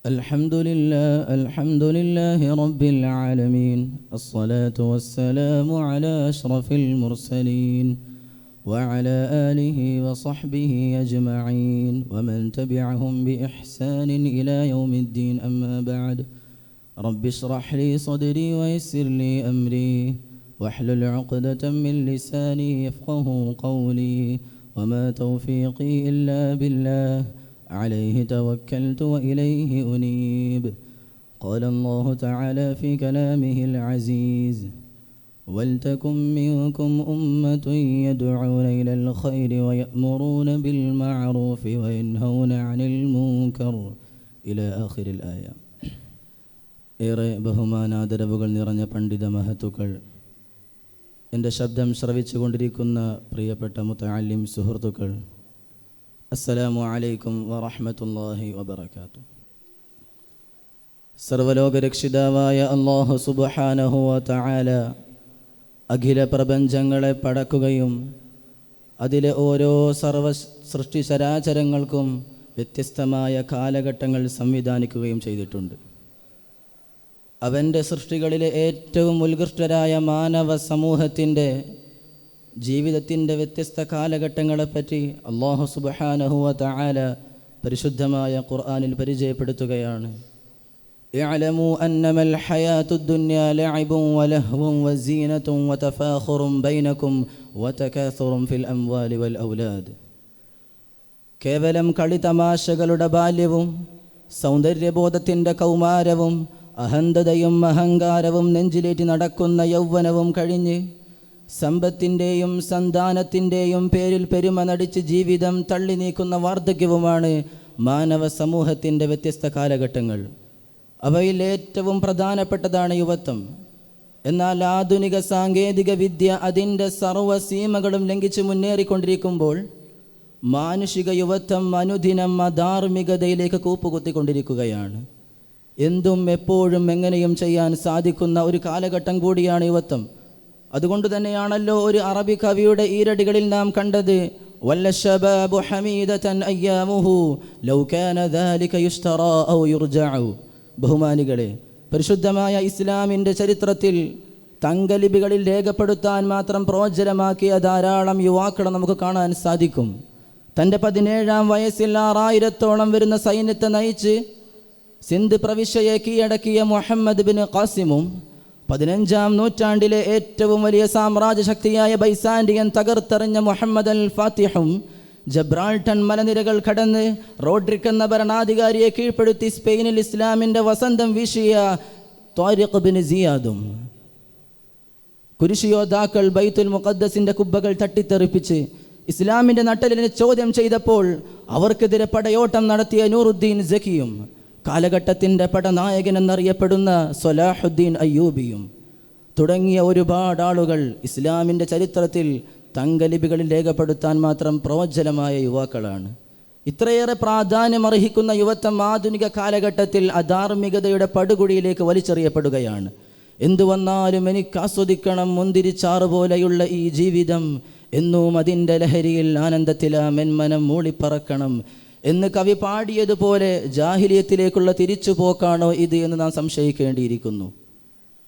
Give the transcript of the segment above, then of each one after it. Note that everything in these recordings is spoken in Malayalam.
الحمد لله رب العالمين. الصلاة والسلام على أشرف المرسلين وعلى آله وصحبه أجمعين ومن تبعهم بإحسان إلى يوم الدين. أما بعد، رب اشرح لي صدري ويسر لي أمري واحلل عقدة من لساني يفقه قولي، وما توفيقي إلا بالله عليه توكلت وإليه أنيب. قال الله تعالى في كلامه العزيز: ولتكن منكم أمة يدعون إلى الخير ويأمرون بالمعروف وينهون عن المنكر إلى آخر الآية. ഏറെ ബഹുമാനാദരവുകൾ നിറഞ്ഞ പണ്ഡിത മഹത്തുക്കൾ, എൻ്റെ ശബ്ദം ശ്രവിച്ചു കൊണ്ടിരിക്കുന്ന പ്രിയപ്പെട്ട മുതഅല്ലിം സുഹൃത്തുക്കൾ, അസ്സലാമു അലൈക്കും വറഹ്മത്തുള്ളാഹി വബറകാതുഹു. സർവലോകരക്ഷിതാവായ അല്ലാഹു സുബ്ഹാനഹു വ തആല അഖില പ്രപഞ്ചങ്ങളെ പടക്കുകയും അതിലെ ഓരോ സൃഷ്ടി ചരാചരങ്ങൾക്കും വ്യത്യസ്തമായ കാലഘട്ടങ്ങൾ സംവിധാനിക്കുകയും ചെയ്തിട്ടുണ്ട്. അവൻ്റെ സൃഷ്ടികളിലെ ഏറ്റവും ഉത്കൃഷ്ടരായ മാനവ സമൂഹത്തിൻ്റെ ജീവിതത്തിൻ്റെ വ്യത്യസ്ത കാലഘട്ടങ്ങളെപ്പറ്റി അല്ലാഹു സുബ്ഹാനഹു വ തആല പരിശുദ്ധമായ ഖുർആനിൽ പരിചയപ്പെടുത്തുകയാണ്. ഇഅ്ലമൂ അന്നമൽ ഹയാത്തുദ് ദുനിയാ ലഅബുൻ വലഹ്വുൻ വസീനത്തുൻ വതഫാഖുറുൻ ബൈനകും വതകാസുറുൻ ഫിൽ അംവാലി വൽ ഔലാദ്. കേവലം കളിതമാശകളുടെ ബാല്യവും സൗന്ദര്യബോധത്തിൻ്റെ കൗമാരവും അഹന്തതയും അഹങ്കാരവും നെഞ്ചിലേറ്റി നടക്കുന്ന യൗവനവും കഴിഞ്ഞ് സമ്പത്തിൻ്റെയും സന്താനത്തിൻ്റെയും പേരിൽ പെരുമ നടിച്ച് ജീവിതം തള്ളി നീക്കുന്ന വാർദ്ധക്യവുമാണ് മാനവ സമൂഹത്തിൻ്റെ വ്യത്യസ്ത കാലഘട്ടങ്ങൾ. അവയിൽ ഏറ്റവും പ്രധാനപ്പെട്ടതാണ് യുവത്വം. എന്നാൽ ആധുനിക സാങ്കേതിക വിദ്യ അതിൻ്റെ സർവ്വസീമകളും ലംഘിച്ച് മുന്നേറിക്കൊണ്ടിരിക്കുമ്പോൾ മാനുഷിക യുവത്വം അനുദിനം അധാർമികതയിലേക്ക് കൂപ്പുകുത്തിക്കൊണ്ടിരിക്കുകയാണ്. എന്തും എപ്പോഴും എങ്ങനെയും ചെയ്യാൻ സാധിക്കുന്ന ഒരു കാലഘട്ടം കൂടിയാണ് യുവത്വം. അതുകൊണ്ട് തന്നെയാണല്ലോ ഒരു അറബി കവിയുടെ ഈരടികളിൽ നാം കണ്ടത്: വല്ല ശബാബു ഹമീദതൻ അയ്യാമുഹു ലൗ കാന ദാലിക യുസ്തറാ ഔ യുർജഉ. ബഹുമാനികളെ, പരിശുദ്ധമായ ഇസ്ലാമിൻ്റെ ചരിത്രത്തിൽ തങ്കലിപികളിൽ രേഖപ്പെടുത്താൻ മാത്രം പ്രോജ്വലമാക്കിയ ധാരാളം യുവാക്കളെ നമുക്ക് കാണാൻ സാധിക്കും. തൻ്റെ 17-ാം വയസ്സിൽ 6000-ഓളം വരുന്ന സൈന്യത്തെ നയിച്ച് സിന്ധ് പ്രവിശ്യയെ കീഴടക്കിയ മുഹമ്മദ് ബിൻ ഖാസിമും 15-ാം നൂറ്റാണ്ടിലെ ഏറ്റവും വലിയ സാമ്രാജ്യ ശക്തിയായ ബൈസാൻഡിയൻ തകർത്തെറിഞ്ഞ മുഹമ്മദ് അൽ ഫാത്തിഹും ജബ്രാൾട്ടൺ മലനിരകൾ കടന്ന് റോഡ്രിക് എന്ന ഭരണാധികാരിയെ കീഴ്പ്പെടുത്തി സ്പെയിനിൽ ഇസ്ലാമിൻ്റെ വസന്തം വീശിയ ത്വാരിഖ് ബിൻ സിയാദും കുരിശിയോദ്ധാക്കൾ ബൈത്തുൽ മുഖദ്ദസിൻ്റെ കുബ്ബകൾ തട്ടിത്തെറിപ്പിച്ച് ഇസ്ലാമിൻ്റെ നട്ടലിനെ ചോദ്യം ചെയ്തപ്പോൾ അവർക്കെതിരെ പടയോട്ടം നടത്തിയ നൂറുദ്ദീൻ സഖിയും കാലഘട്ടത്തിൻ്റെ പടനായകൻ എന്നറിയപ്പെടുന്ന സ്വലാഹുദ്ദീൻ അയ്യൂബിയും തുടങ്ങിയ ഒരുപാട് ആളുകൾ ഇസ്ലാമിൻ്റെ ചരിത്രത്തിൽ തങ്കലിപികളിൽ രേഖപ്പെടുത്താൻ മാത്രം പ്രോജ്വലമായ യുവാക്കളാണ്. ഇത്രയേറെ പ്രാധാന്യമർഹിക്കുന്ന യുവത്വം ആധുനിക കാലഘട്ടത്തിൽ അധാർമികതയുടെ പടുകുഴിയിലേക്ക് വലിച്ചെറിയപ്പെടുകയാണ്. എന്തു വന്നാലും എനിക്ക് ആസ്വദിക്കണം, മുന്തിരിച്ചാറ് പോലെയുള്ള ഈ ജീവിതം, എന്നും അതിൻ്റെ ലഹരിയിൽ ആനന്ദത്തിലാ മെന്മനം മൂളിപ്പറക്കണം എന്ന് കവി പാടിയതുപോലെ ജാഹിലിയത്തിലേക്കുള്ള തിരിച്ചുപോക്കാണോ ഇത് എന്ന് നാം സംശയിക്കേണ്ടിയിരിക്കുന്നു.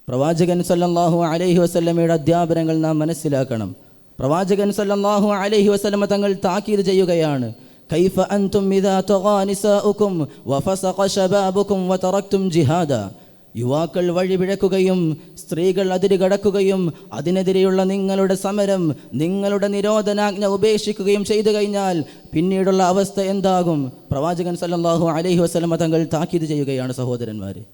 പ്രവാചകൻ സല്ലല്ലാഹു അലൈഹി വസല്ലമയുടെ അധ്യാപനങ്ങൾ നാം മനസ്സിലാക്കണം. പ്രവാചകൻ സല്ലല്ലാഹു അലൈഹി വസല്ലമ തങ്ങൾ താക്കീത് ചെയ്യുകയാണ്: കൈഫ അൻതും ഇദാ തഗാ നിസാഉകും വഫസഖ ശബാബുകും വതറക്തും ജിഹാദ. യുവാക്കൾ വഴിപിഴക്കുകയും സ്ത്രീകൾ അതിര് കടക്കുകയും അതിനെതിരെയുള്ള നിങ്ങളുടെ സമരം, നിങ്ങളുടെ നിരോധനാജ്ഞ ഉപേക്ഷിക്കുകയും ചെയ്തു കഴിഞ്ഞാൽ പിന്നീടുള്ള അവസ്ഥ എന്താകും? പ്രവാചകൻ സല്ലല്ലാഹു അലൈഹി വസല്ലമ തങ്ങൾ താക്കീത് ചെയ്യുകയാണ്. സഹോദരന്മാരെ,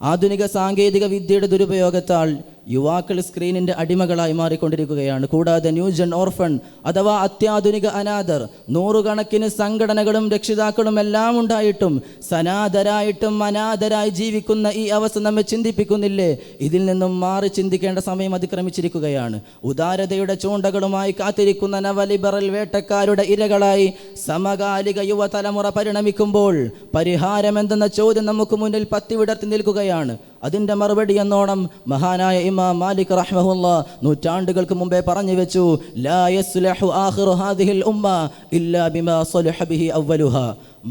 ആധുനിക സാങ്കേതിക വിദ്യയുടെ ദുരുപയോഗത്താൽ യുവാക്കൾ സ്ക്രീനിൻ്റെ അടിമകളായി മാറിക്കൊണ്ടിരിക്കുകയാണ്. കൂടാതെ ന്യൂജൻ ഓർഫൺ അഥവാ അത്യാധുനിക അനാഥർ, നൂറുകണക്കിന് സംഘടനകളും രക്ഷിതാക്കളും എല്ലാം ഉണ്ടായിട്ടും സനാഥരായിട്ടും അനാഥരായി ജീവിക്കുന്ന ഈ അവസ്ഥ നമ്മെ ചിന്തിപ്പിക്കുന്നില്ലേ? ഇതിൽ നിന്നും മാറി ചിന്തിക്കേണ്ട സമയം അതിക്രമിച്ചിരിക്കുകയാണ്. ഉദാരതയുടെ ചൂണ്ടകളുമായി കാത്തിരിക്കുന്ന നവലിബറൽ വേട്ടക്കാരുടെ ഇരകളായി സമകാലിക യുവതലമുറ പരിണമിക്കുമ്പോൾ പരിഹാരമെന്തെന്ന ചോദ്യം നമുക്ക് മുന്നിൽ പത്തിവിടർത്തി നിൽക്കുകയാണ്. അതിൻ്റെ മറുപടി എന്നോണം മഹാനായ ഇമാം മാലിക് റഹ്മഹുല്ലാ നൂറ്റാണ്ടുകൾക്ക് മുമ്പേ പറഞ്ഞു വെച്ചു: ലാ യസ്ലഹു ആഖിറു ഹാദിഹിൽ ഉമ്മ ഇല്ലാ ബിമാ സലഹ ബിഹി അവ്വലുഹാ.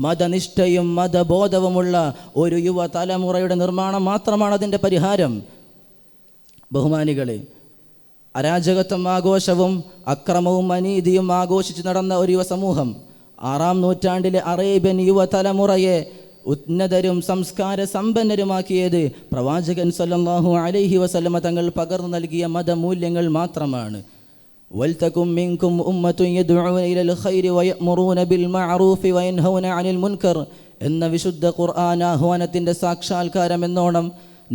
മതനിഷ്ഠയും മതബോധവുമുള്ള ഒരു യുവതലമുറയുടെ നിർമ്മാണം മാത്രമാണ് അതിൻ്റെ പരിഹാരം. ബഹുമാനികളെ, അരാജകത്വം ആഘോഷവും അക്രമവും അനീതിയും ആഘോഷിച്ച് നടന്ന ഒരു യുവസമൂഹം 6-ാം നൂറ്റാണ്ടിലെ അറേബ്യൻ യുവതലമുറയെ ഉന്നതരും സംസ്കാര സമ്പന്നരുമാക്കിയത് പ്രവാചകൻ സല്ലല്ലാഹു അലൈഹി വസല്ലമ തങ്ങൾ പകർന്നു നൽകിയ മതമൂല്യങ്ങൾ മാത്രമാണ്. വൽതകും മിൻകും ഉമ്മത്തുൻ യദ്ഉന ഇലൽ ഖൈരി വയഅ്മുറൂന ബിൽ മഅറൂഫി വയൻഹൗന അനിൽ മുൻകർ എന്ന വിശുദ്ധ ഖുർആൻ ആഹ്വാനത്തിൻ്റെ സാക്ഷാത്കാരം എന്നോണം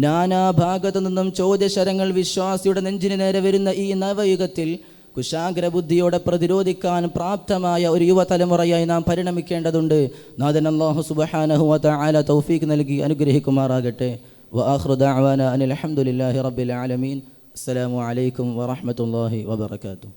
നാനാഭാഗത്തു നിന്നും ചോദ്യശരങ്ങൾ വിശ്വാസിയുടെ നെഞ്ചിന് നേരെ വരുന്ന ഈ നവയുഗത്തിൽ കുശാഗ്രബുദ്ധിയോടെ പ്രതിരോധിക്കാൻ പ്രാപ്തമായ ഒരു യുവതലമുറയായി നാം പരിണമിക്കേണ്ടതുണ്ട്. നാഥൻ അല്ലാഹു സുബ്ഹാനഹു വ തആല തൗഫീഖ് നൽകി അനുഗ്രഹിക്കുമാറാകട്ടെ. വആഖിറു ദഅവാന അനിൽ ഹംദുലില്ലാഹി റബ്ബിൽ ആലമീൻ. അസ്സലാമു അലൈക്കും വറഹ്മത്തുള്ളാഹി വബറകാതുഹു.